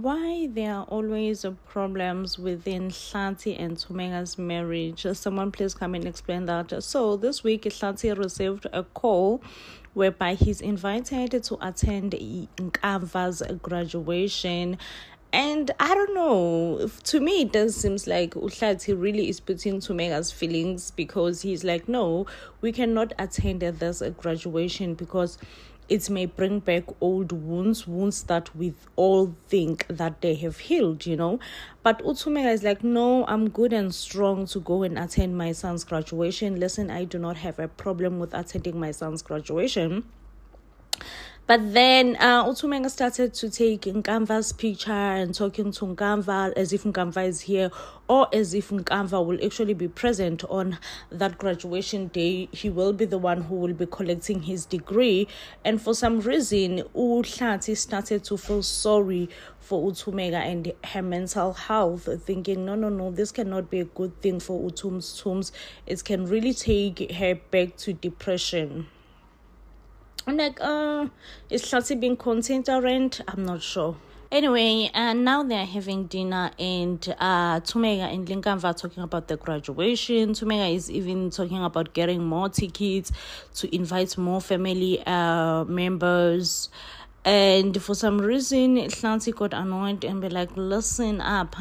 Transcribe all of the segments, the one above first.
Why there are always problems within Hlanti and Tumenga's marriage? Someone please come and explain that. So this week, Hlanti received a call whereby he's invited to attend Nkava's graduation. And I don't know, to me it does seems like Uhlati really is putting Tumenga's feelings, because he's like, no, we cannot attend this graduation because it may bring back old wounds that we all think that they have healed, But Utumega is like, no, I'm good and strong to go and attend my son's graduation. Listen, I do not have a problem with attending my son's graduation. But then Utumega started to take Nkamva's picture and talking to Nkamva as if Nkamva is here, or as if Nkamva will actually be present on that graduation day. He will be the one who will be collecting his degree. And for some reason, Uhlati started to feel sorry for Utumega and her mental health, thinking, no, this cannot be a good thing for Tums. It can really take her back to depression. I'm like, is Hlatsi being content? I'm not sure. Anyway, now they're having dinner, and Tumega and Linkamva are talking about the graduation. Tumega is even talking about getting more tickets to invite more family members. And for some reason, Hlanti got annoyed and be like, listen up,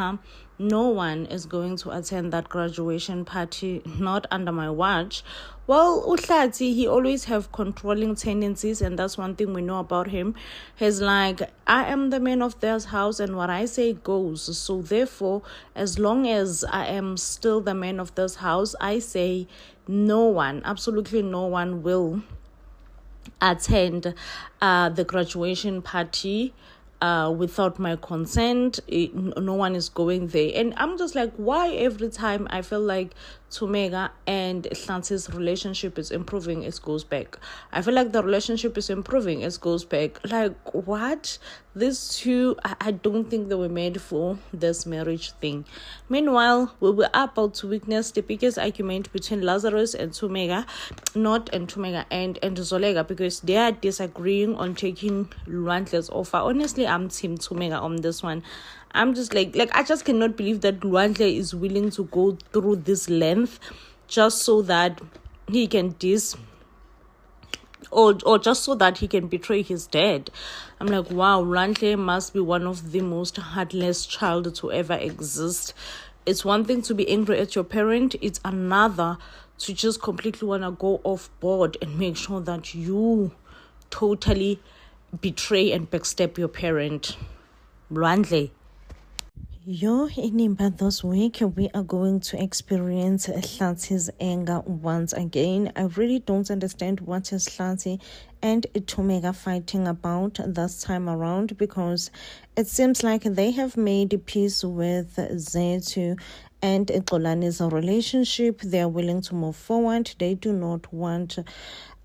no one is going to attend that graduation party, not under my watch. Well, Uhlati, he always have controlling tendencies, and that's one thing we know about him. He's like, I am the man of this house, and what I say goes. So therefore, as long as I am still the man of this house, I say no one, absolutely no one will attend the graduation party without my consent. No one is going there. And I'm just like, why every time I feel like Tumega and Hlanti's relationship is improving, it goes back? I feel like the relationship is improving, it goes back. Like, what? These two, I don't think they were made for this marriage thing. Meanwhile, we were about to witness the biggest argument between Lazarus and Tumega, and Zolega, because they are disagreeing on taking Luantle's offer. Honestly, I'm team Tumega on this one. I'm just like I just cannot believe that Luantle is willing to go through this length just so that he can or just so that he can betray his dad. I'm like, wow, Luantle must be one of the most heartless child to ever exist. It's one thing to be angry at your parent, it's another to just completely want to go off board and make sure that you totally betray and backstab your parent. Luantle. Inimba this week, we are going to experience Hlanti's anger once again. I really don't understand what is Hlanti and Tumega fighting about this time around, because it seems like they have made peace with Zethu and Xolani's relationship. They are willing to move forward. They do not want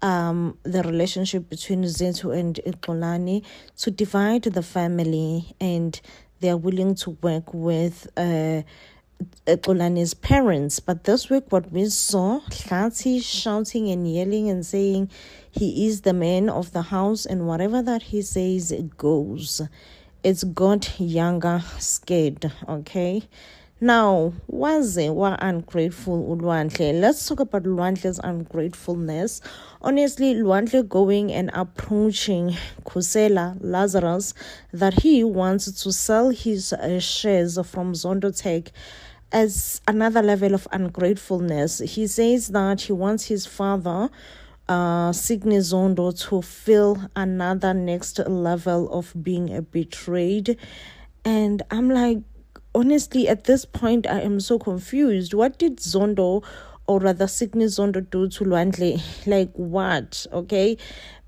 the relationship between Zethu and Xolani to divide the family, and they are willing to work with Xolani's parents. But this week, what we saw, Hlanti shouting and yelling and saying he is the man of the house, and whatever that he says, it goes. It's got Younger scared, okay? Now, was ungrateful Luantle? Let's talk about Luantle's ungratefulness. Honestly, Luantle going and approaching Khusela Lazarus that he wants to sell his shares from Zondo Tech as another level of ungratefulness. He says that he wants his father, Signy Zondo, to feel another next level of being betrayed. And I'm like, honestly, at this point, I am so confused. What did Zondo, or rather Signy Zondo, do to Luantle? Like, what? Okay?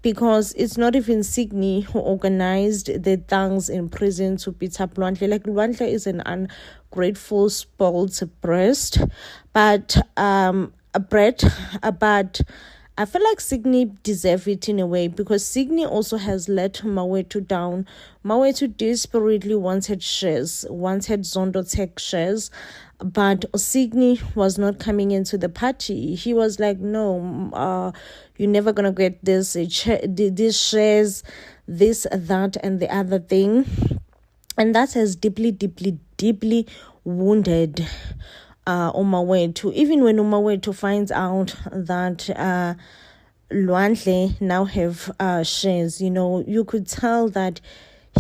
Because it's not even Signy who organized the thugs in prison to beat up Luantle. Like, Luantle is an ungrateful, spoiled breast. But, I feel like Signy deserves it in a way, because Signy also has let Mawetu down. Mawetu desperately wanted Zondo Tech shares, but Signy was not coming into the party. He was like, no, you're never going to get these shares, this, that, and the other thing. And that has deeply wounded Umawethu. Even when Umawethu finds out that Lwandle now have shares, you could tell that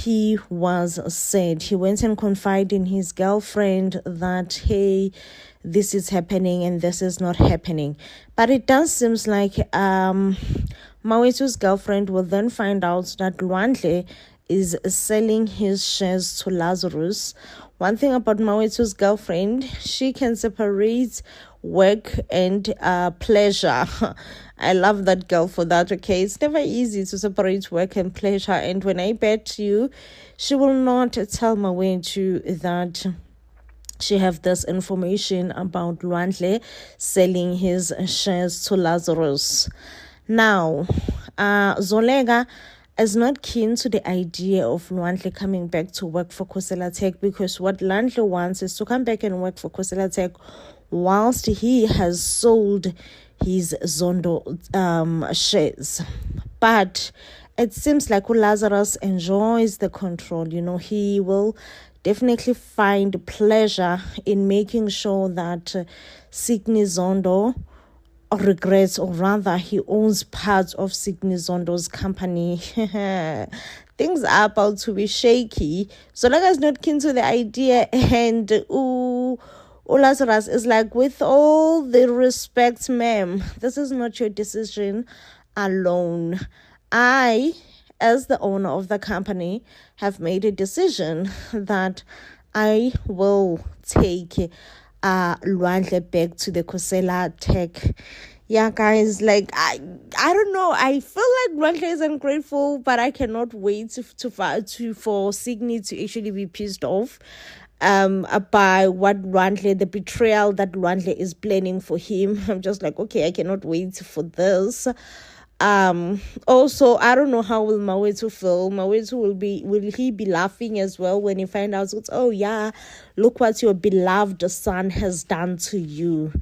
he was sad. He went and confided in his girlfriend that, hey, this is happening and this is not happening. But it does seem like Mawethu's girlfriend will then find out that Lwandle is selling his shares to Lazarus. One thing about Mawethu's girlfriend, she can separate work and pleasure. I love that girl for that, okay? It's never easy to separate work and pleasure. And when I bet you, she will not tell Mawethu that she have this information about Lwandle selling his shares to Lazarus. Now, Dzoleka is not keen to the idea of Lwandle coming back to work for Khosela Tech, because what Lwandle wants is to come back and work for Khosela Tech whilst he has sold his Zondo shares. But it seems like Lazarus enjoys the control. He will definitely find pleasure in making sure that Signy Zondo regrets, or rather he owns parts of Signy Zondo's company. Things are about to be shaky. Dzoleka is not keen to the idea, and Lazarus is like, with all the respect, ma'am, this is not your decision alone. I, as the owner of the company, have made a decision that I will take Lwandle back to the Khosela Tech. Yeah, guys, like I don't know. I feel like Lwandle is ungrateful, but I cannot wait for Signy to actually be pissed off by what Lwandle, the betrayal that Lwandle is planning for him. I'm just like, okay, I cannot wait for this. Also, I don't know how will Mawethu feel. Will he be laughing as well when he finds out, oh yeah, look what your beloved son has done to you.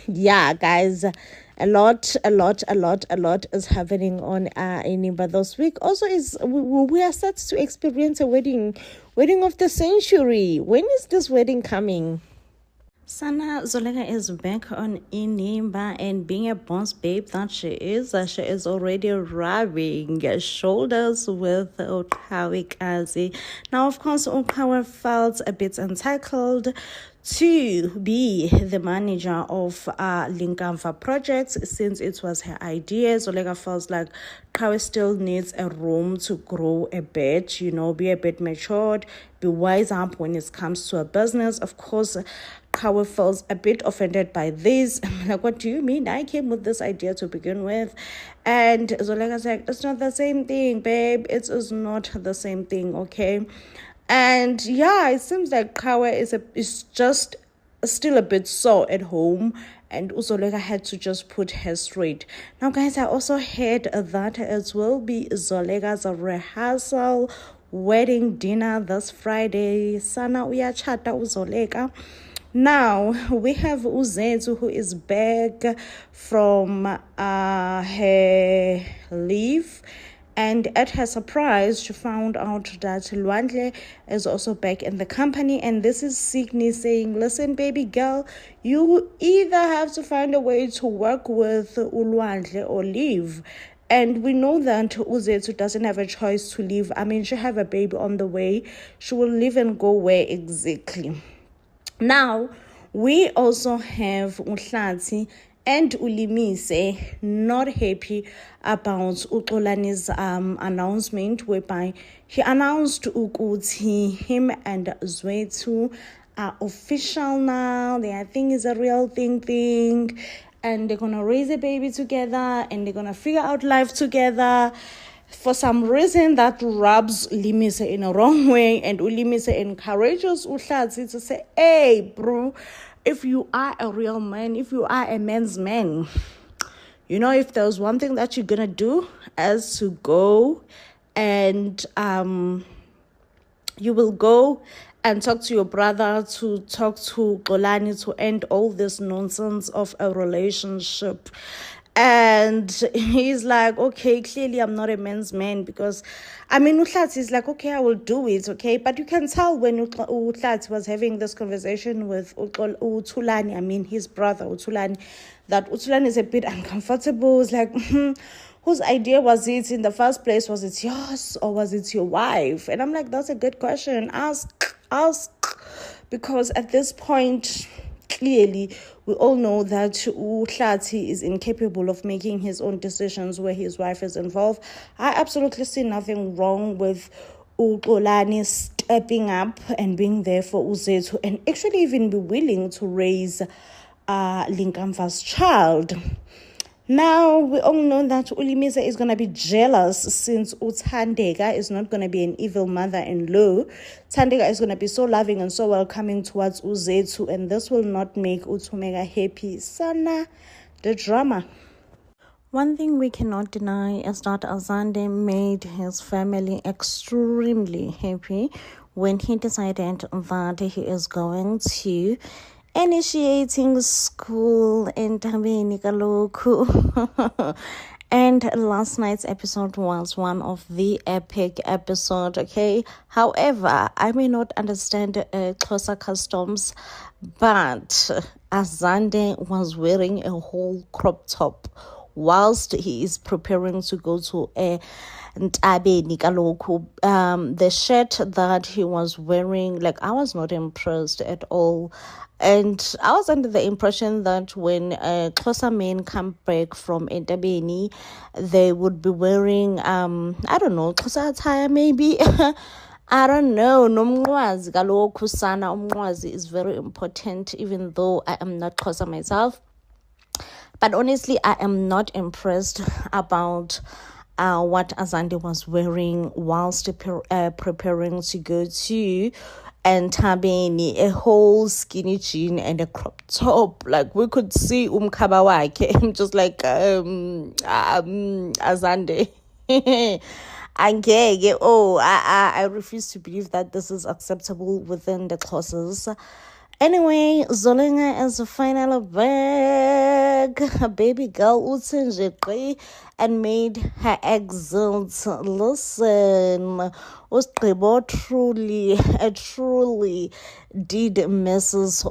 Yeah, guys, a lot is happening on Enyimba this week. Also, we are set to experience a wedding of the century. When is this wedding coming? Sana Dzoleka is back on Enyimba, and being a boss babe that she is already rubbing shoulders with Uqhawekazi. Now, of course, Uqhawe felt a bit entitled to be the manager of Linkamva Projects since it was her idea. Dzoleka feels like Uqhawe still needs a room to grow a bit, be a bit matured, be wise up when it comes to a business. Of course, Uqhawe feels a bit offended by this. Like, what do you mean? I came with this idea to begin with. And Dzoleka's like, it's not the same thing, babe. It is not the same thing, okay? And yeah, it seems like Uqhawe is just still a bit sore at home, and Dzoleka had to just put her straight. Now, guys, I also heard that it will be Dzoleka's rehearsal wedding dinner this Friday. Sana uyachata uZoleka. Now, we have Uzethu, who is back from her leave. And at her surprise, she found out that Lwandle is also back in the company. And this is Signy saying, listen, baby girl, you either have to find a way to work with Lwandle or leave. And we know that Uzethu doesn't have a choice to leave. I mean, she have a baby on the way. She will leave and go where exactly? Now, we also have Unhlanhla and Ulimise not happy about Uxolani's announcement, whereby he announced ukuthi him and Zwethu are official now. I think it's a real thing, and they're gonna raise a baby together, and they're gonna figure out life together. For some reason, that rubs Limise in a wrong way, and Ulimise encourages Unhlanhla to say, hey, bro, if you are a real man, if you are a man's man, if there's one thing that you're going to do is to go and you will go and talk to your brother, to talk to Xolani, to end all this nonsense of a relationship. And he's like, okay, clearly I'm not a man's man, because Uhlati is like, okay, I will do it, okay? But you can tell when Uhlati was having this conversation with Utulani, his brother Utulani, that Utulani is a bit uncomfortable. It's like, whose idea was it in the first place? Was it yours or was it your wife? And I'm like, that's a good question. Ask. Because at this point, clearly, we all know that Uhlati is incapable of making his own decisions where his wife is involved. I absolutely see nothing wrong with Uxolani stepping up and being there for Uzethu, and actually even be willing to raise Linkamfa's child. Now, we all know that Ulimisa is going to be jealous, since Uthandeka is not going to be an evil mother-in-law. Thandeka is going to be so loving and so welcoming towards Uzethu, and this will not make Uthumeka happy. Sana, the drama. One thing we cannot deny is that Azande made his family extremely happy when he decided that he is going to initiating school in Tabeni Kaloku. And last night's episode was one of the epic episodes, okay? However, I may not understand Xhosa customs, but Azande was wearing a whole crop top whilst he is preparing to go to Ntabeni Kaloku. The shirt that he was wearing, like, I was not impressed at all. And I was under the impression that when Xhosa men come back from Ntabeni, they would be wearing, I don't know, Xhosa attire maybe. I don't know. Nomncwazi kaloku sana. Umncwazi is very important, even though I am not Xhosa myself. But honestly, I am not impressed about what Azande was wearing whilst preparing to go to Ntabeni, a whole skinny jean and a crop top. Like, we could see umkhaba wakhe. I'm just like, Azande. I refuse to believe that this is acceptable within the Xhosas. Anyway, Zolenga is finally back. Her baby girl Utsenjekri and made her exit. Listen, Ustribo truly did Mrs.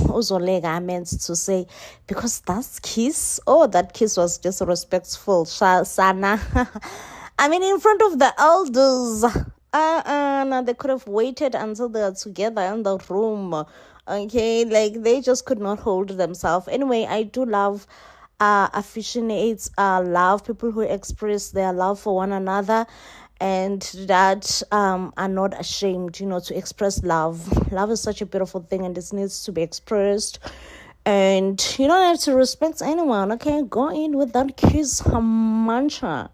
Uzolega meant to say, because that kiss was disrespectful. Sana. In front of the elders. No, they could have waited until they are together in the room. Okay, like, they just could not hold themselves. Anyway, I do love aficionates, love people who express their love for one another, and that are not ashamed, to express love. Love is such a beautiful thing, and this needs to be expressed. And you don't have to respect anyone, okay? Go in with that kiss mantra.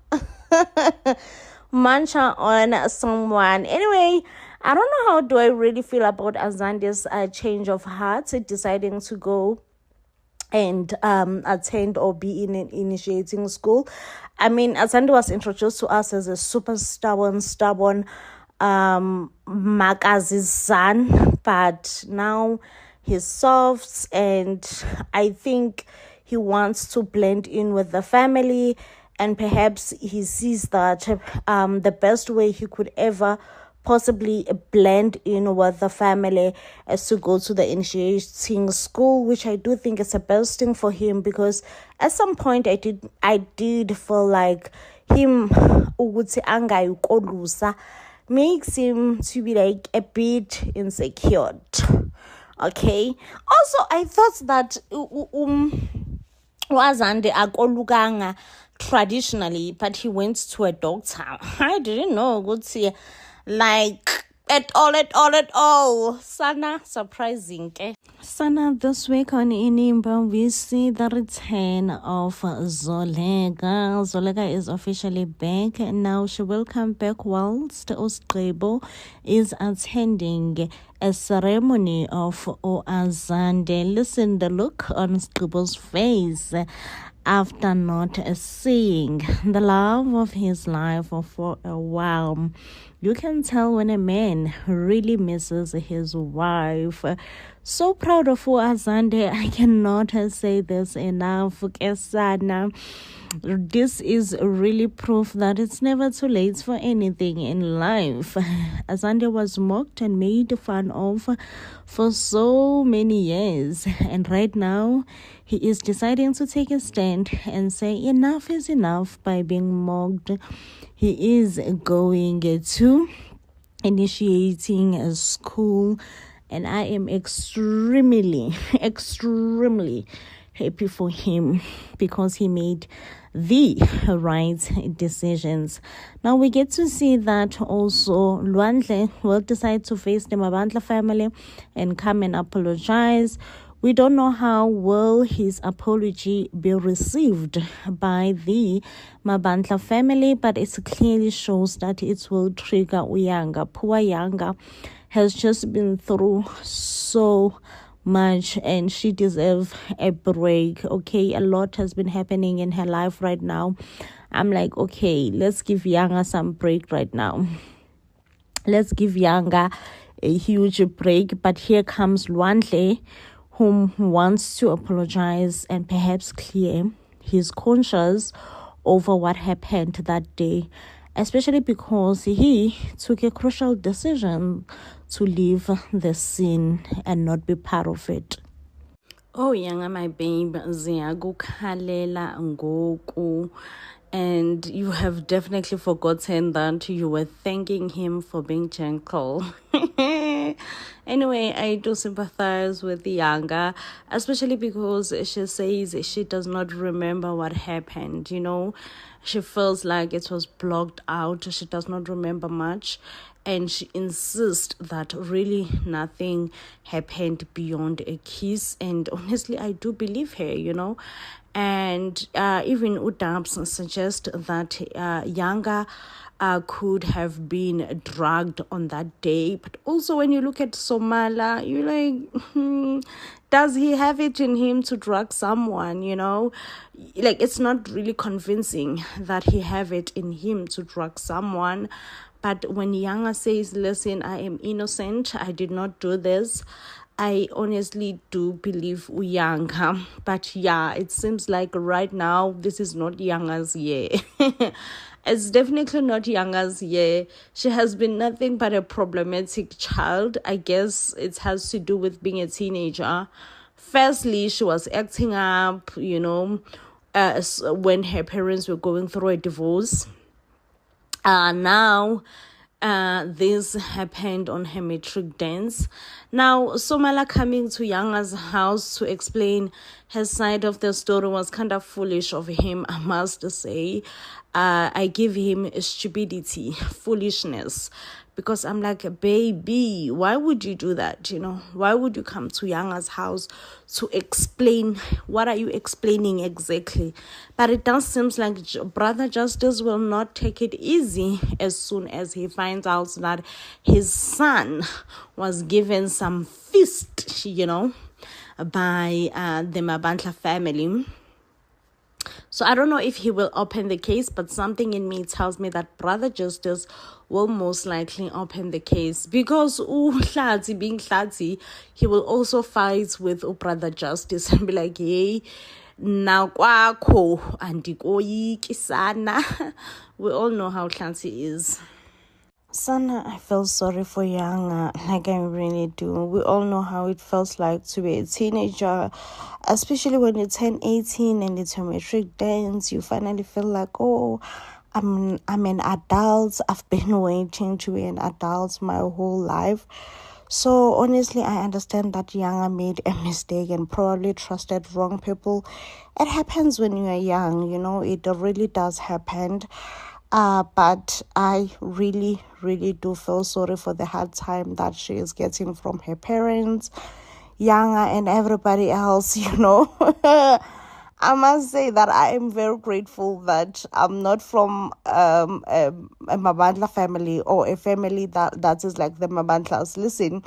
Mancha on someone. Anyway, I don't know how do I really feel about Azande's change of heart, deciding to go and attend or be in an initiating school. Azande was introduced to us as a super stubborn Makazi's son, but now he's soft, and I think he wants to blend in with the family. And perhaps he sees that the best way he could ever possibly blend in with the family is to go to the initiating school, which I do think is the best thing for him, because at some point I did feel like him makes him to be like a bit insecure. Okay. Also, I thought that Azande akolukanga traditionally, but he went to a doctor. I didn't know. Good see, like, at all. Sana, surprising. Sana, this week on Inimba, we see the return of Zolega. Zolega is officially back, and now she will come back whilst Ustribo is attending a ceremony of Azande. Listen, the look on Ustribo's face after not seeing the love of his life for a while. You can tell when a man really misses his wife. So proud of Azande. I cannot say this enough. Kesana. This is really proof that it's never too late for anything in life. Azande was mocked and made fun of for so many years. And right now, he is deciding to take a stand and say enough is enough by being mocked. He is going to initiating a school, and I am extremely happy for him because he made the right decisions. Now we get to see that also Lwandle will decide to face the Mabandla family and come and apologize. We don't know how will his apology be received by the Mabandla family, but it clearly shows that it will trigger Uyanga. Poor Yanga has just been through so much and she deserves a break. Okay, a lot has been happening in her life right now. I'm like, okay, let's give Yanga some break right now. Let's give Yanga a huge break. But here comes Lwandle, whom wants to apologize and perhaps clear his conscience over what happened that day, especially because he took a crucial decision to leave the scene and not be part of it. Oh, Yanga, my babe, ziyakukhalela ngoku. And you have definitely forgotten that you were thanking him for being gentle. Anyway, I do sympathize with Yanga, especially because she says she does not remember what happened. You know, she feels like it was blocked out. She does not remember much. And she insists that really nothing happened beyond a kiss. And honestly, I do believe her, you know. And even Udabs suggest that Yanga could have been drugged on that day. But also when you look at Somala, you're like, does he have it in him to drug someone, you know? Like, it's not really convincing that he have it in him to drug someone. But when Yanga says, listen, I am innocent, I did not do this, I honestly do believe Uyanga. But yeah, it seems like right now, this is not Yanga's year. It's definitely not Yanga's year. She has been nothing but a problematic child. I guess it has to do with being a teenager. Firstly, she was acting up, you know, when her parents were going through a divorce. Now, this happened on her matric dance. Now, Somala coming to Yanga's house to explain her side of the story was kind of foolish of him, I must say. I give him stupidity, foolishness, because I'm like, baby, why would you do that? You know, why would you come to Yanga's house to explain? What are you explaining exactly? But it does seem like Brother Justice will not take it easy as soon as he finds out that his son was given some feast, you know, by the Mabandla family. So I don't know if he will open the case, but something in me tells me that Brother Justice will most likely open the case because Hlazi being Hlazi, he will also fight with Brother Justice and be like, hey, now kwakho andikoyi kisana. We all know how Hlazi is. Sana, I feel sorry for Yanga, like I really do. We all know how it feels like to be a teenager, especially when you turn 18 and it's a matric dance. You finally feel like, oh, I'm an adult. I've been waiting to be an adult my whole life. So honestly, I understand that Yanga made a mistake and probably trusted wrong people. It happens when you are young, you know, it really does happen. But I really do feel sorry for the hard time that she is getting from her parents, Yanga, and everybody else, you know. I must say that I am very grateful that I'm not from a Mabandla family or a family that is like the Mabandlas. Listen,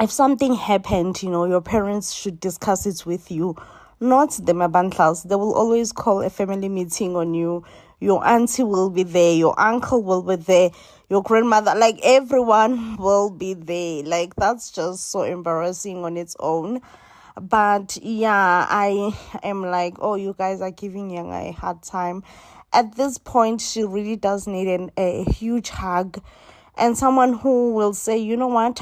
if something happened, you know, your parents should discuss it with you, not the Mabandlas. They will always call a family meeting on you. Your auntie will be there. Your uncle will be there. your grandmother, like everyone will be there. Like that's just so embarrassing on its own. But yeah, I am like, oh, you guys are giving Yang a hard time. At this point, she really does need a huge hug and someone who will say, you know what,